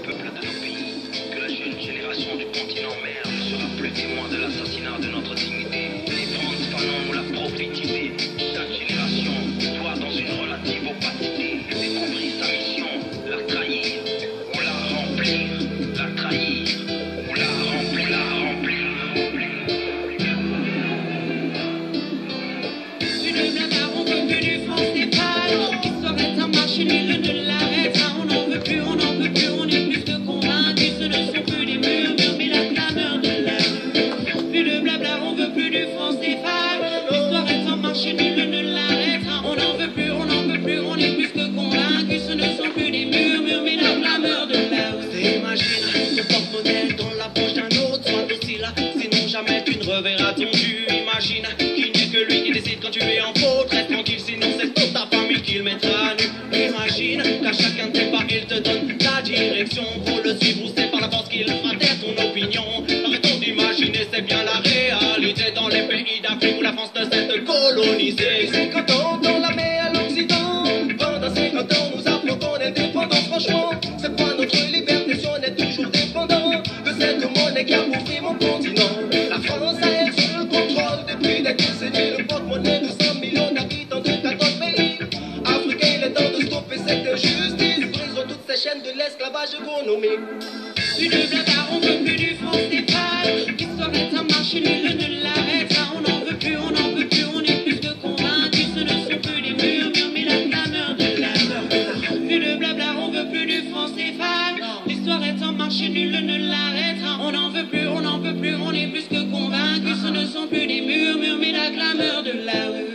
peuples de nos pays, que la jeune génération du continent mère ne sera plus témoin de l'assassinat de notre dignité. Les Franz Fanon nous l'a prophétisé. Chaque génération doit, dans une relative opacité, découvrir sa mission, la trahir ou la remplir, la trahir ou la remplir, la remplir. Une blabla, on veut plus du franc céphale. L'histoire est un marché, nul ne l'arrêtera. On n'en veut plus, on n'en peut plus, on est plus que convaincus. Ce ne sont plus des murmures, mais la clameur de la rue. Plus de blabla, on veut plus du franc céphale. L'histoire est un marché, nul ne l'arrêtera. On n'en veut plus, on n'en peut plus, on est plus que convaincus. Ce ne sont plus des murmures, mais la clameur de la rue. Imagine ton porte-monnaie dans la poche d'un autre, sois docile, sinon jamais tu ne reverras ton dû. Imagine qu'il n'y a que lui qui décide quand tu es en faute. Reste tranquille, sinon c'est toute ta famille qui le mettra à nu. Imagine qu'à chacun de tes pas il te donne la direction. Faut le suivre ou c'est par la force qu'il fera taire ton opinion. Arrêtons d'imaginer, c'est bien la réalité dans les pays d'Afrique où la France ne cesse de coloniser. 50 ans dans la mer à l'Occident, pendant 50 ans nous applaudons l'indépendance. Franchement, c'est pas notre liberté si on est toujours dépendant de cette monnaie qui a pourri mon continent. La France a elle sur le contrôle depuis des décennies, le porte-monnaie de 100 millions d'habitants de 14 pays. Africain, il est temps de stopper cette injustice. Brisons toutes ces chaînes de l'esclavage économique. Plus de blabla, on veut plus du franc céphale. L'histoire est un marché, nul ne l'arrêtera. On n'en veut plus, on n'en peut plus, on est plus que convaincus. Ce ne sont plus des murmures, mais la clameur de la rue. Plus de blabla, on veut plus du franc céphale. L'histoire est un marché, nul ne l'arrêtera. On n'en veut plus, on n'en peut plus, on est plus que convaincus. Ce ne sont plus des murmures, mais la clameur de la rue.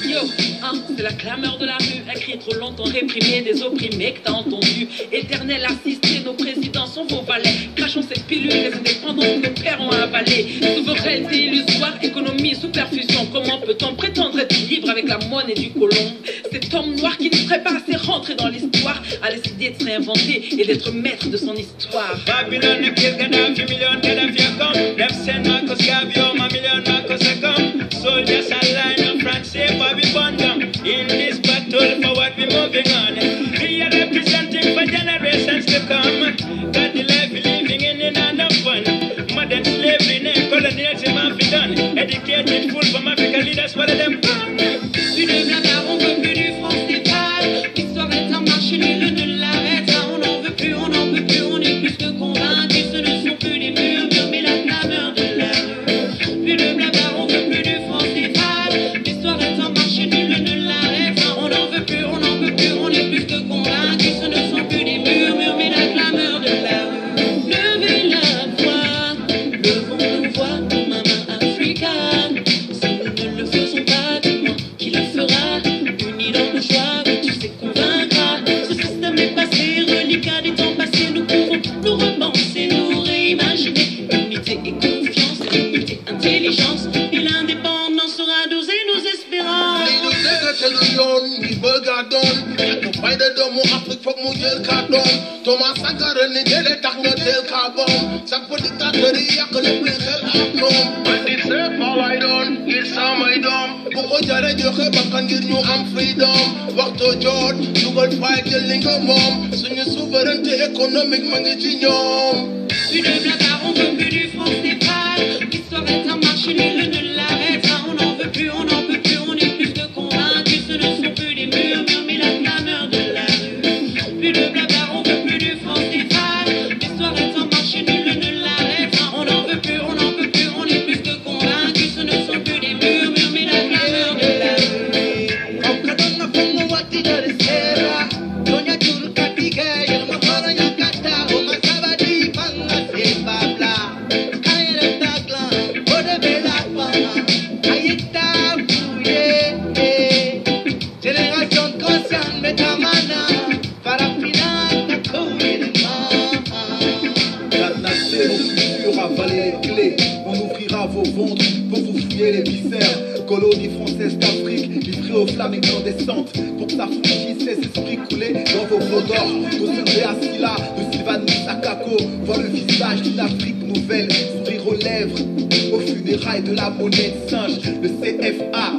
Yo, hein, c'est la clameur de la rue, écrit trop longtemps, réprimé des opprimés que t'as entendu. Éternel assisté, nos présidents sont vos valets. Crachons cette pilule, les indépendants que nos pères ont avalé. Souveraineté illusoire, économie sous perfusion. Comment peut-on prétendre être libre avec la monnaie du colon? Cet homme noir qui ne serait pas assez rentré dans l'histoire a décidé de se réinventer et d'être maître de son histoire. Babylon ne kill Gaddafi, million Gaddafi a come. Them send Marcos Gavio, my million Marcos a come. Soldiers are line up front, say Bobby Bundam. In this battle for what we moving on. We are representing for generations to come. Got the life we living in enough fun. Modern slavery, name colonialism have been done. Educated fool from Africa leaders, what are them done? Plus de blabla, on veut plus du franc céphale. L'histoire est un marché, nul ne l'arrêtera. On n'en veut plus, on n'en peut plus, on est plus que convaincus. Ce ne sont plus des murmures, mais la clameur de la rue. Plus de blabla, on veut plus du franc céphale. L'histoire est un marché, nul ne l'arrêtera. On n'en veut plus, on n'en peut plus, on est plus que convaincus. Ce ne sont plus des murmures, mais la clameur de la rue. Levez la voix, levons nos voix pour Mama Africa. Si nous ne le faisons pas, dis-moi qui le fera. Unis dans nos choix, oui, tu sais convaincra. Ce système est passé, reliquat des temps passés. Nous pouvons nous repenser, nous réimaginer. Unité et confiance, unité, intelligence. Et l'indépendance sera dosée nos espérances. Thomas Sankara ni jële tax nga del ka bom sax po dictateur yi yàq na bi xel ak ñoom man di seet fa lay doon ngir samay doom bu ko jare joxe bakkan ngir ñu am freedom waxtu jot dugal fay jël li nga moom suñu souveraineté économique ma ngi ci ñoom. Plus de blabla, on veut plus du franc céphale. L'histoire est un marché, nul ne l'arrêtera. On n'en veut plus, on n'en peut plus, on est plus que convaincus. Ce ne sont plus des murmures, mais la clameur de la rue. Plus de blabla, on veut plus du franc céphale. L'histoire est un marché, nul ne l'arrêtera. On n'en veut plus, on n'en peut plus, on est plus que convaincus. Ce ne sont plus des murmures, mais la clameur de la rue. On ouvrira vos ventres pour vous fouiller les viscères. Colonie française d'Afrique, livrée aux flammes incandescentes. Pour que sa franchise cesse esprit coulé dans vos flots d'or. Conservé à Silla, de Sylvanus Sakako. Voir le visage d'une Afrique nouvelle, sourire aux lèvres. Au funérailles de la monnaie de singe, le CFA,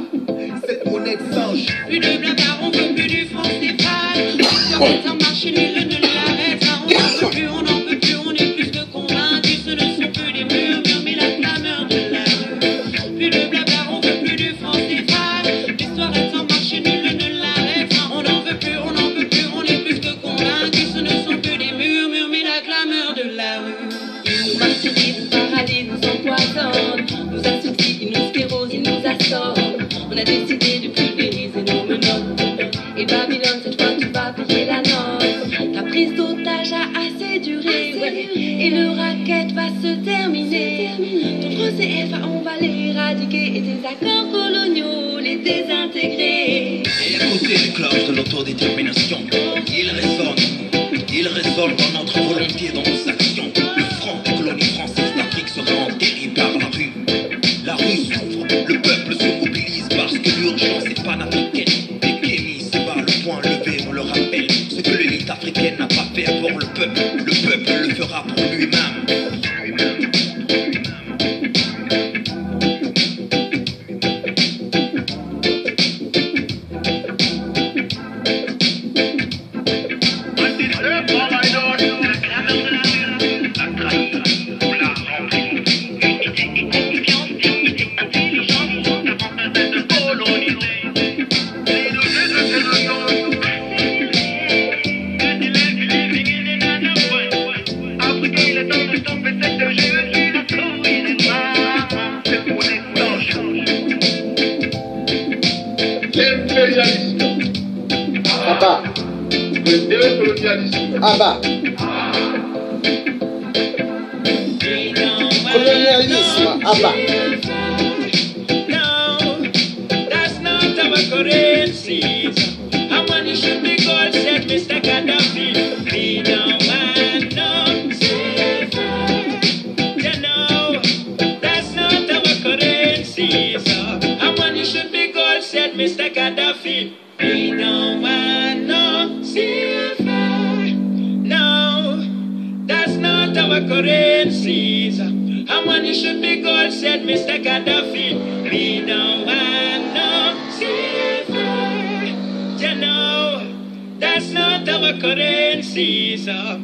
cette monnaie de singe. Plus de blabla, on veut plus du franc céphale. L'histoire est un marché, nul ne l'arrêtera. On veut plus, on n'en peut plus, on est plus que convaincus. Ce ne sont plus des murmures, mais la clameur de la rue. Plus de blabla, on veut plus du franc CFA. L'histoire est en marche et nul ne l'arrêtera. On n'en veut plus, on n'en peut plus, on est plus que convaincus. Ce ne sont plus des murmures, mais la clameur de la rue. Ils nous martyrisent, nous paralysent, nous empoisonnent, nous asphyxient, ils nous sclérosent, ils nous assomment. On a décidé de pulvériser nos menottes. Et Babylone, cette fois tu vas payer la note. Ta prise d'otage a assez duré, ouais. Et le racket va se terminer. Ton procès CFA, on va l'éradiquer. Et tes accords coloniaux, les désintégrer. Et à côté des cloches de l'autodétermination, il résonne dans notre volonté, dans nos actions. Le front des colonies françaises d'Afrique sera enterré par la rue. La rue s'ouvre, le peuple se mobilise parce que l'urgence est panafricaine. Et Kémy se bat, le point levé me le rappelle. Ce que l'élite africaine n'a pas fait pour le peuple le fera pour lui-même. Abba. Le décolonialisme. Abba. Colonialisme. Abba. No, that's not our currency. Our money should be gold, said Mr. Gaddafi. We don't want no silver. You know, that's not our currency. Our money should be gold, said Mr. Gaddafi. We don't want no silver. No, that's not our currencies. Our money should be gold, said Mr. Gaddafi. We don't want no silver. You know, that's not our currencies. All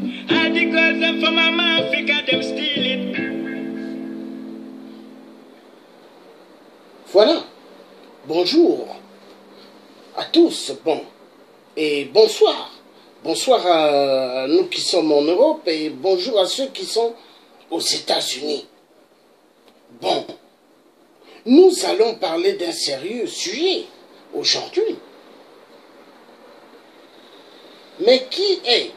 the gold them from Africa, them steal it. Voilà. Bonjour à tous, et bonsoir. Bonsoir à nous qui sommes en Europe et bonjour à ceux qui sont aux États-Unis. Bon, nous allons parler d'un sérieux sujet aujourd'hui. Mais qui est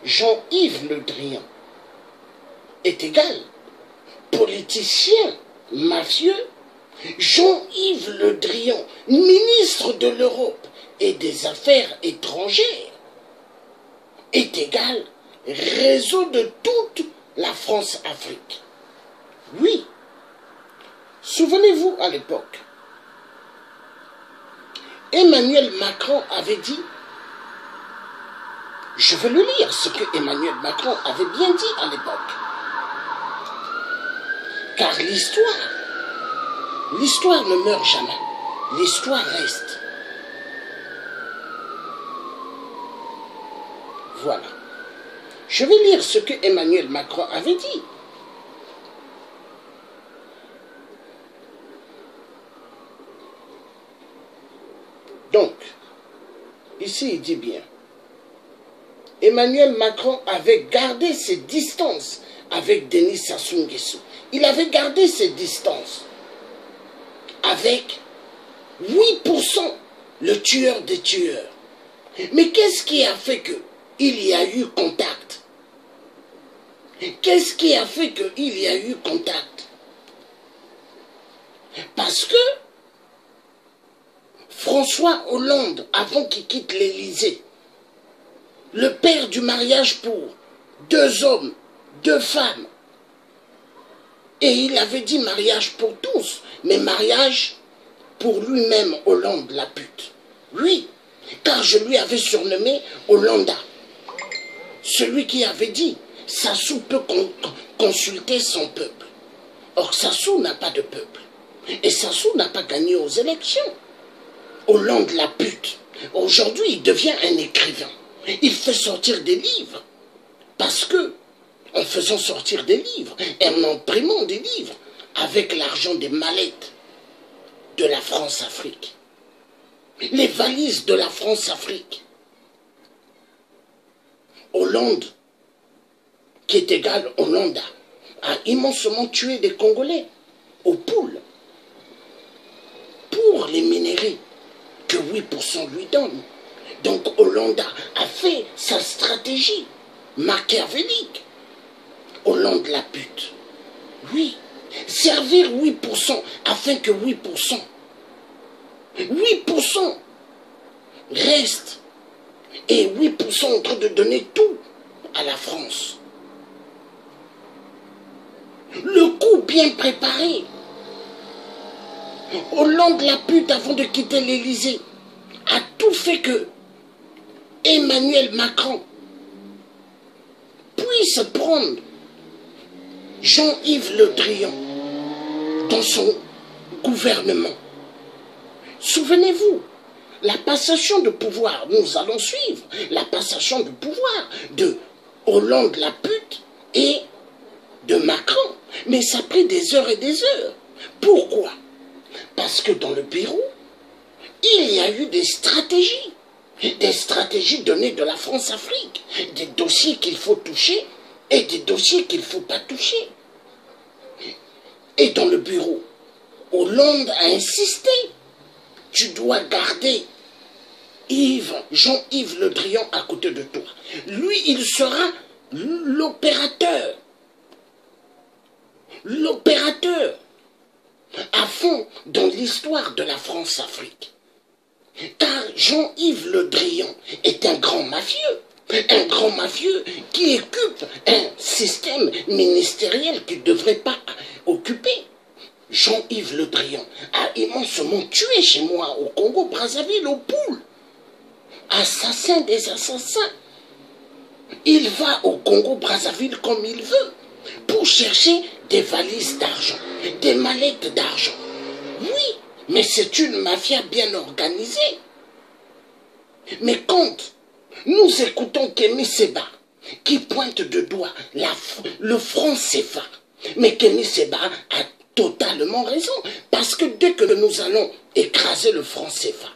Jean-Yves Le Drian? Est égal politicien, mafieux? Jean-Yves Le Drian, ministre de l'Europe et des Affaires étrangères, est égal réseau de toute la France-Afrique. Oui. Souvenez-vous à l'époque, Emmanuel Macron avait dit, je vais le lire ce que Emmanuel Macron avait bien dit à l'époque, car l'histoire ne meurt jamais, l'histoire reste. Voilà. Je vais lire ce que Emmanuel Macron avait dit. Donc, ici il dit bien, Emmanuel Macron avait gardé ses distances avec Denis Sassou Nguesso. Il avait gardé ses distances avec 8%, le tueur des tueurs. Mais qu'est-ce qui a fait qu'il y a eu contact? Qu'est-ce qui a fait qu'il y a eu contact? Parce que François Hollande, avant qu'il quitte l'Élysée, le père du mariage pour 2 hommes, 2 femmes, et il avait dit mariage pour tous, mais mariage pour lui-même, Hollande, la pute. Oui, car je lui avais surnommé Hollanda. Celui qui avait dit, Sassou peut consulter son peuple. Or, Sassou n'a pas de peuple. Et Sassou n'a pas gagné aux élections. Hollande, la pute. Aujourd'hui, il devient un écrivain. Il fait sortir des livres. Parce que, en faisant sortir des livres, et en imprimant des livres, avec l'argent des mallettes de la France-Afrique, les valises de la France-Afrique, Hollande, qui est égal Hollande, a immensement tué des Congolais aux poules pour les minerais que 8% lui donne. Donc Hollande a fait sa stratégie machiavélique. Hollande la pute. Oui, servir 8% afin que 8% reste et 8% en train de donner tout à la France. Le coup bien préparé. Hollande la pute avant de quitter l'Élysée a tout fait que Emmanuel Macron puisse prendre Jean-Yves Le Drian dans son gouvernement. Souvenez-vous, la passation de pouvoir, nous allons suivre la passation de pouvoir de Hollande la pute et de Macron. Mais ça a pris des heures et des heures. Pourquoi? Parce que dans le bureau, il y a eu des stratégies données de la France-Afrique, des dossiers qu'il faut toucher et des dossiers qu'il ne faut pas toucher. Et dans le bureau, Hollande a insisté, tu dois garder Jean-Yves Le Drian à côté de toi. Lui, il sera l'opérateur à fond dans l'histoire de la France-Afrique. Car Jean-Yves Le Drian est un grand mafieux qui occupe un système ministériel qu'il ne devrait pas occuper. Jean-Yves Le Drian a immensement tué chez moi au Congo-Brazzaville aux poules. Assassin des assassins. Il va au Congo-Brazzaville comme il veut pour chercher des valises d'argent, des mallettes d'argent. Oui, mais c'est une mafia bien organisée. Mais quand nous écoutons Kémy Séba qui pointe de doigt le franc CFA, mais Kémy Séba a totalement raison, parce que dès que nous allons écraser le franc CFA,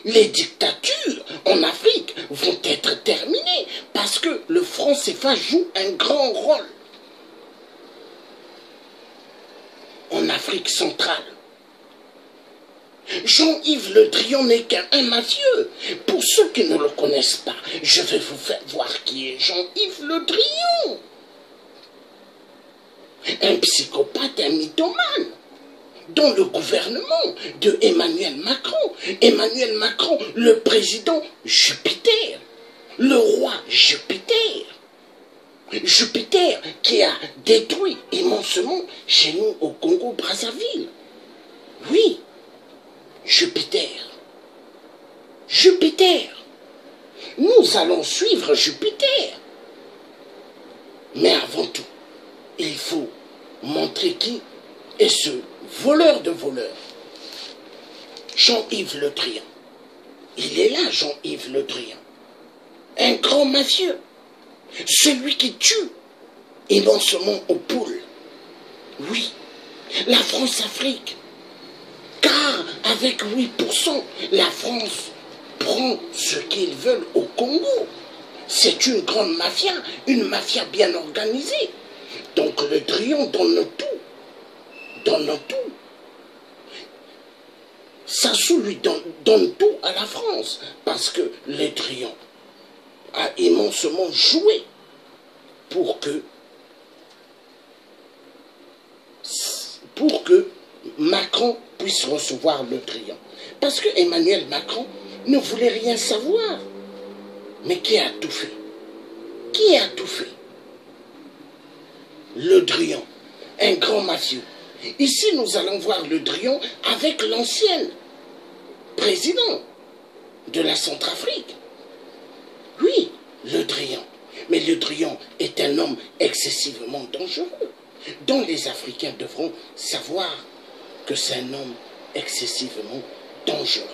les dictatures en Afrique vont être terminées, parce que le franc CFA joue un grand rôle en Afrique centrale. Jean-Yves Le Drian n'est qu'un mafieux. Pour ceux qui ne le connaissent pas, je vais vous faire voir qui est Jean-Yves Le Drian. Un psychopathe, un mythomane, dans le gouvernement de Emmanuel Macron. Emmanuel Macron, le président Jupiter, le roi Jupiter. Jupiter qui a détruit immensement chez nous au Congo-Brazzaville. Oui, Jupiter. Jupiter. Nous allons suivre Jupiter. Mais avant tout, il faut montrer qui est ce voleur de voleurs. Jean-Yves Le Drian. Il est là, Jean-Yves Le Drian. Un grand mafieux. Celui qui tue immensement aux poules. Oui, la France-Afrique. Car avec 8%, la France prend ce qu'ils veulent au Congo. C'est une grande mafia, une mafia bien organisée. Donc Le Drian donne tout. Sassou lui donne tout à la France, parce que Le Drian a immensement joué pour que Macron puisse recevoir Le Drian. Parce que Emmanuel Macron ne voulait rien savoir. Mais qui a tout fait? Qui a tout fait? Le Drian, un grand mafieux. Ici, nous allons voir Le Drian avec l'ancien président de la Centrafrique. Oui, Le Drian. Mais Le Drian est un homme excessivement dangereux, dont les Africains devront savoir que c'est un homme excessivement dangereux.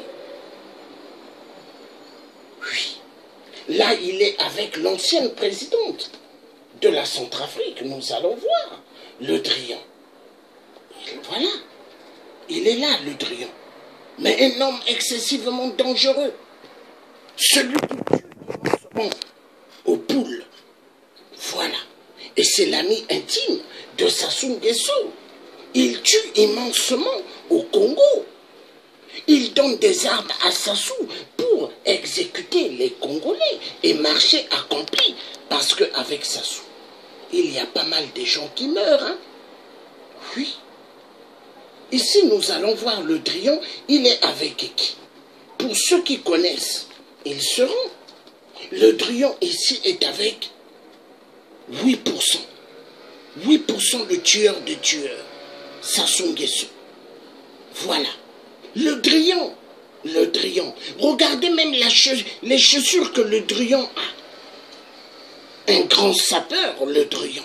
Oui. Là, il est avec l'ancienne présidente de la Centrafrique. Nous allons voir Le Drian. Voilà. Il est là, Le Drian. Mais un homme excessivement dangereux. Celui qui tue immensément aux poules. Voilà. Et c'est l'ami intime de Sassou Nguesso. Il tue immensement au Congo. Il donne des armes à Sassou pour exécuter les Congolais et marché accompli. Parce qu'avec Sassou, il y a pas mal de gens qui meurent. Hein? Oui. Ici, nous allons voir Le Drian. Il est avec qui? Pour ceux qui connaissent, ils seront. Le Drian ici est avec 8%. 8% le tueur de tueurs. Sassou Nguesso. Voilà. Le Drian. Le Drian. Regardez même les chaussures que Le Drian a. Un grand sapeur, Le Drian.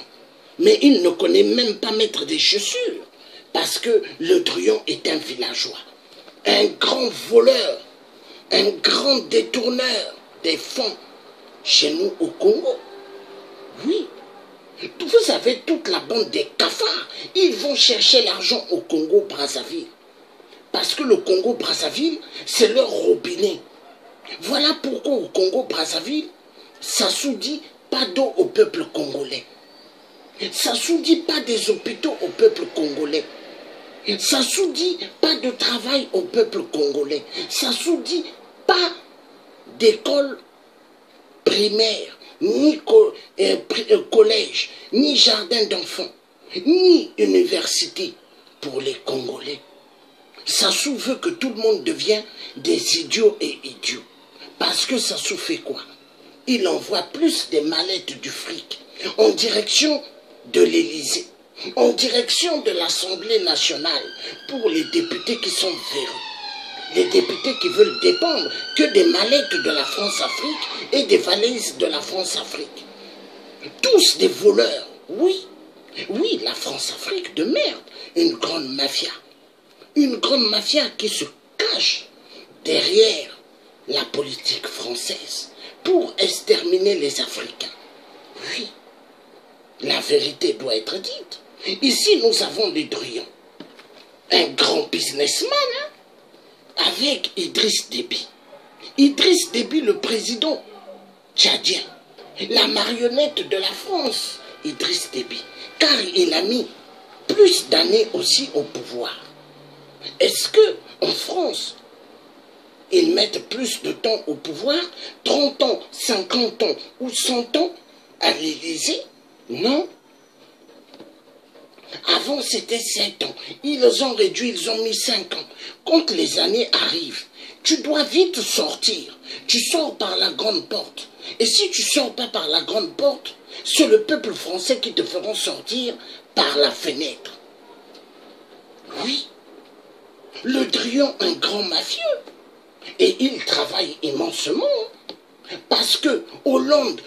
Mais il ne connaît même pas mettre des chaussures. Parce que Le Drian est un villageois. Un grand voleur. Un grand détourneur des fonds. Chez nous au Congo. Oui. Vous avez toute la bande des cafards. Ils vont chercher l'argent au Congo-Brazzaville. Parce que le Congo-Brazzaville, c'est leur robinet. Voilà pourquoi au Congo-Brazzaville, Sassou dit pas d'eau au peuple congolais. Sassou dit pas des hôpitaux au peuple congolais. Sassou dit pas de travail au peuple congolais. Sassou dit pas d'école primaire, ni collège, ni jardin d'enfants, ni université pour les Congolais. Sassou veut que tout le monde devienne des idiots et idiots. Parce que Sassou fait quoi? Il envoie plus des mallettes du fric en direction de l'Élysée, en direction de l'Assemblée nationale pour les députés qui sont véreux. Les députés qui veulent dépendre que des mallettes de la France-Afrique et des valises de la France-Afrique. Tous des voleurs, oui. Oui, la France-Afrique de merde, une grande mafia. Une grande mafia qui se cache derrière la politique française pour exterminer les Africains. Oui, la vérité doit être dite. Ici, nous avons Le Drian, un grand businessman, hein, avec Idriss Déby. Idriss Déby, le président tchadien, la marionnette de la France, Idriss Déby, car il a mis plus d'années aussi au pouvoir. Est-ce que en France, ils mettent plus de temps au pouvoir, 30 ans, 50 ans ou 100 ans à l'Élysée? Non. Avant, c'était 7 ans. Ils ont réduit, ils ont mis 5 ans. Quand les années arrivent, tu dois vite sortir. Tu sors par la grande porte. Et si tu ne sors pas par la grande porte, c'est le peuple français qui te fera sortir par la fenêtre. Oui. Le Drian, un grand mafieux. Et il travaille immensement. Parce que Hollande,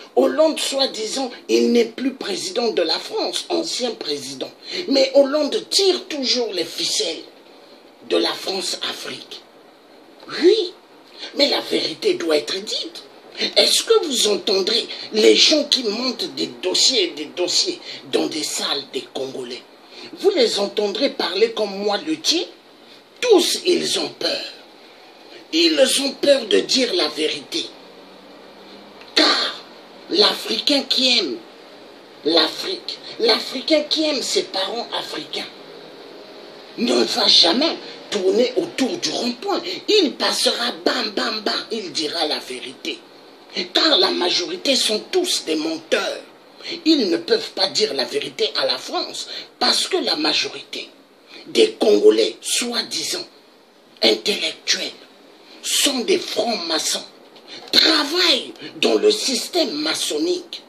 soi-disant, il n'est plus président de la France, ancien président. Mais Hollande tire toujours les ficelles de la France-Afrique. Oui, mais la vérité doit être dite. Est-ce que vous entendrez les gens qui montent des dossiers et des dossiers dans des salles des Congolais? Vous les entendrez parler comme moi, Luthier? Tous, ils ont peur. Ils ont peur de dire la vérité. Car l'Africain qui aime l'Afrique, l'Africain qui aime ses parents africains, ne va jamais tourner autour du rond-point. Il passera bam, bam, bam, il dira la vérité. Car la majorité sont tous des menteurs. Ils ne peuvent pas dire la vérité à la France parce que la majorité des Congolais, soi-disant intellectuels, sont des francs-maçons, travaillent dans le système maçonnique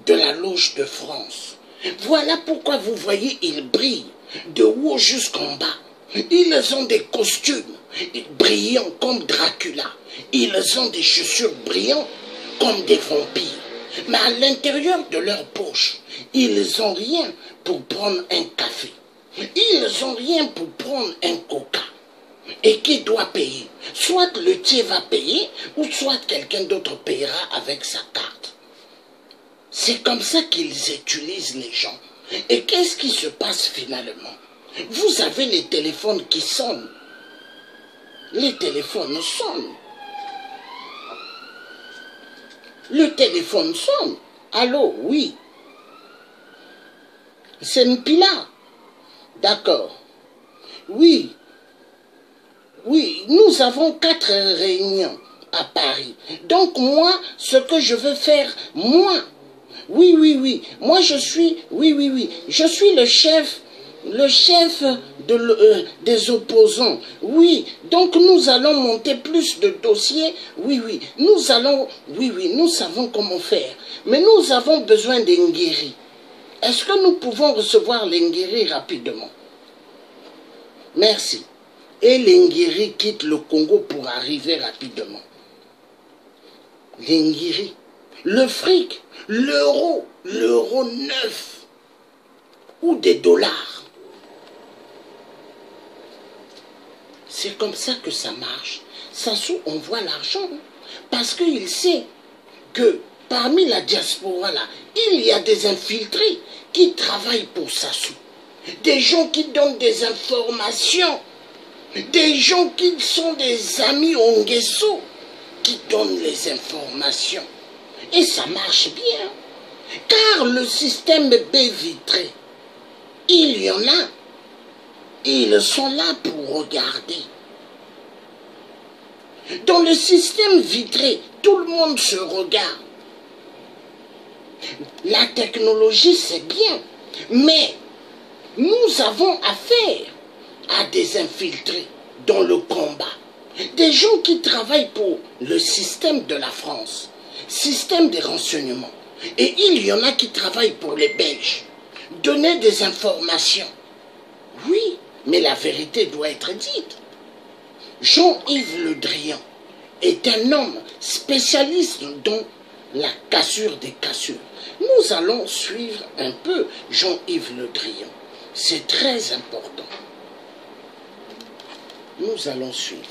de la Loge de France. Voilà pourquoi vous voyez, ils brillent de haut jusqu'en bas. Ils ont des costumes brillants comme Dracula. Ils ont des chaussures brillantes comme des vampires. Mais à l'intérieur de leur poche, ils n'ont rien pour prendre un café. Ils n'ont rien pour prendre un coca. Et qui doit payer? Soit le tiers va payer, ou soit quelqu'un d'autre payera avec sa carte. C'est comme ça qu'ils utilisent les gens. Et qu'est-ce qui se passe finalement? Vous avez les téléphones qui sonnent. Les téléphones sonnent. Le téléphone sonne. Allô, oui. C'est Mpila. D'accord. Oui. Oui, nous avons 4 réunions à Paris. Donc moi, ce que je veux faire, moi, oui. Moi, je suis, oui. Je suis le chef des opposants. Oui, donc nous allons monter plus de dossiers. Oui. Nous allons, oui, nous savons comment faire. Mais nous avons besoin d'Ingiri. Est-ce que nous pouvons recevoir l'Ingiri rapidement? Merci. Et l'Ingiri quitte le Congo pour arriver rapidement. L'Ingiri, le fric, l'euro neuf ou des dollars. C'est comme ça que ça marche. Sassou envoie l'argent parce qu'il sait que parmi la diaspora là, il y a des infiltrés qui travaillent pour Sassou. Des gens qui donnent des informations. Des gens qui sont des amis Onguesso qui donnent les informations. Et ça marche bien. Car le système baie vitré, il y en a. Ils sont là pour regarder. Dans le système vitré, tout le monde se regarde. La technologie, c'est bien. Mais nous avons affaire à des infiltrés dans le combat. Des gens qui travaillent pour le système de la France, système des renseignements. Et il y en a qui travaillent pour les Belges. Donner des informations. Oui, mais la vérité doit être dite. Jean-Yves Le Drian est un homme spécialiste dans la cassure des cassures. Nous allons suivre un peu Jean-Yves Le Drian. C'est très important. Nous allons suivre.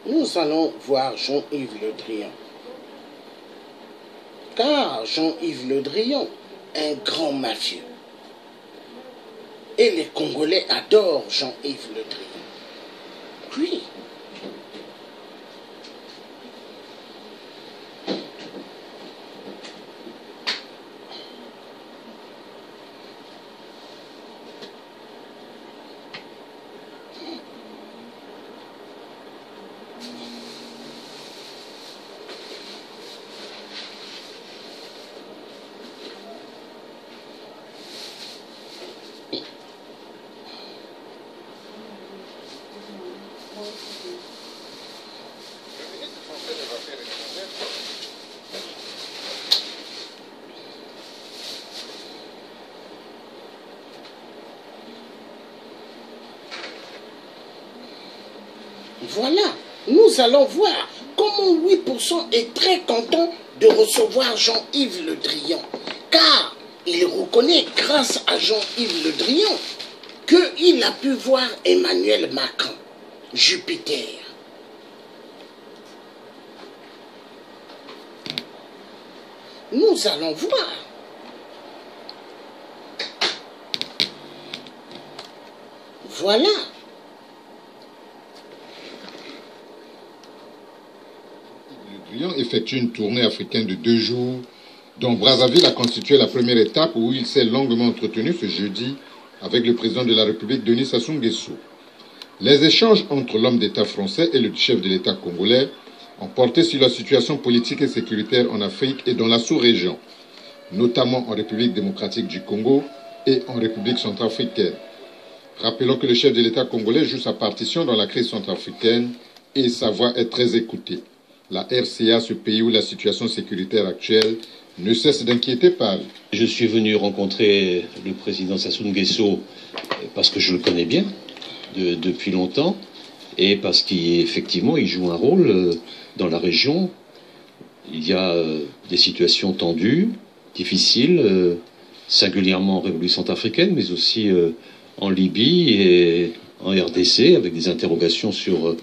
Nous allons voir Jean-Yves Le Drian. Car Jean-Yves Le Drian, un grand mafieux. Et les Congolais adorent Jean-Yves Le Drian. Oui. Voilà, nous allons voir comment 8% est très content de recevoir Jean-Yves Le Drian. Car il reconnaît, grâce à Jean-Yves Le Drian, qu'il a pu voir Emmanuel Macron, Jupiter. Nous allons voir. Voilà. Le Drian effectue une tournée africaine de 2 jours, dont Brazzaville a constitué la première étape où il s'est longuement entretenu ce jeudi avec le président de la République, Denis Sassou Nguesso. Les échanges entre l'homme d'État français et le chef de l'État congolais ont porté sur la situation politique et sécuritaire en Afrique et dans la sous-région, notamment en République démocratique du Congo et en République centrafricaine. Rappelons que le chef de l'État congolais joue sa partition dans la crise centrafricaine et sa voix est très écoutée. La RCA, ce pays où la situation sécuritaire actuelle ne cesse d'inquiéter Paris. Je suis venu rencontrer le président Sassou Nguesso parce que je le connais bien depuis longtemps et parce qu'effectivement, il joue un rôle dans la région. Il y a des situations tendues, difficiles, singulièrement en République centrafricaine, mais aussi en Libye et en RDC, avec des interrogations sur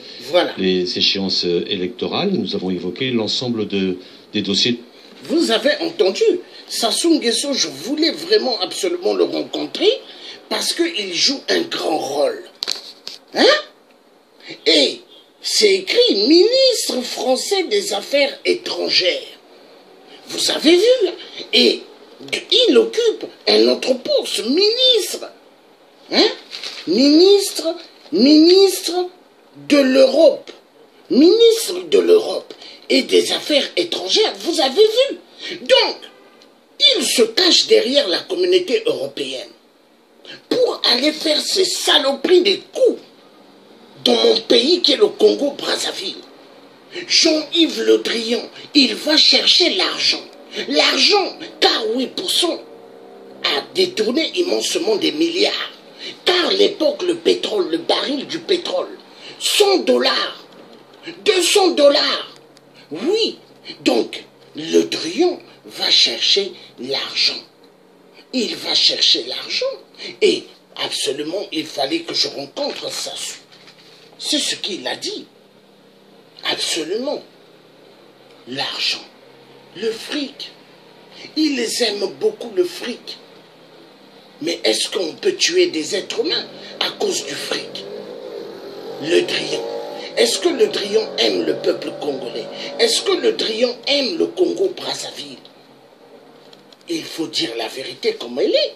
les échéances électorales. Nous avons évoqué l'ensemble des dossiers. Vous avez entendu, Sassou Nguesso, je voulais vraiment absolument le rencontrer parce qu'il joue un grand rôle. Hein? Et c'est écrit ministre français des Affaires étrangères. Vous avez vu? Et il occupe un autre poste, ministre. Hein? Ministre de l'Europe. Ministre de l'Europe et des Affaires étrangères. Vous avez vu? Donc, il se cache derrière la communauté européenne pour aller faire ces saloperies des coups dans mon pays qui est le Congo-Brazzaville. Jean-Yves Le Drian, il va chercher l'argent. L'argent, car 8% a détourné immensement des milliards. Car l'époque, le pétrole, le baril du pétrole, $100, $200. Oui, donc Le Drian va chercher l'argent. Il va chercher l'argent. Et absolument, il fallait que je rencontre Sassou. C'est ce qu'il a dit. Absolument. L'argent. Le fric. Ils aiment beaucoup le fric. Mais est-ce qu'on peut tuer des êtres humains à cause du fric? Le Drian. Est-ce que Le Drian aime le peuple congolais? Est-ce que Le Drian aime le Congo-Brazzaville? Il faut dire la vérité comme elle est.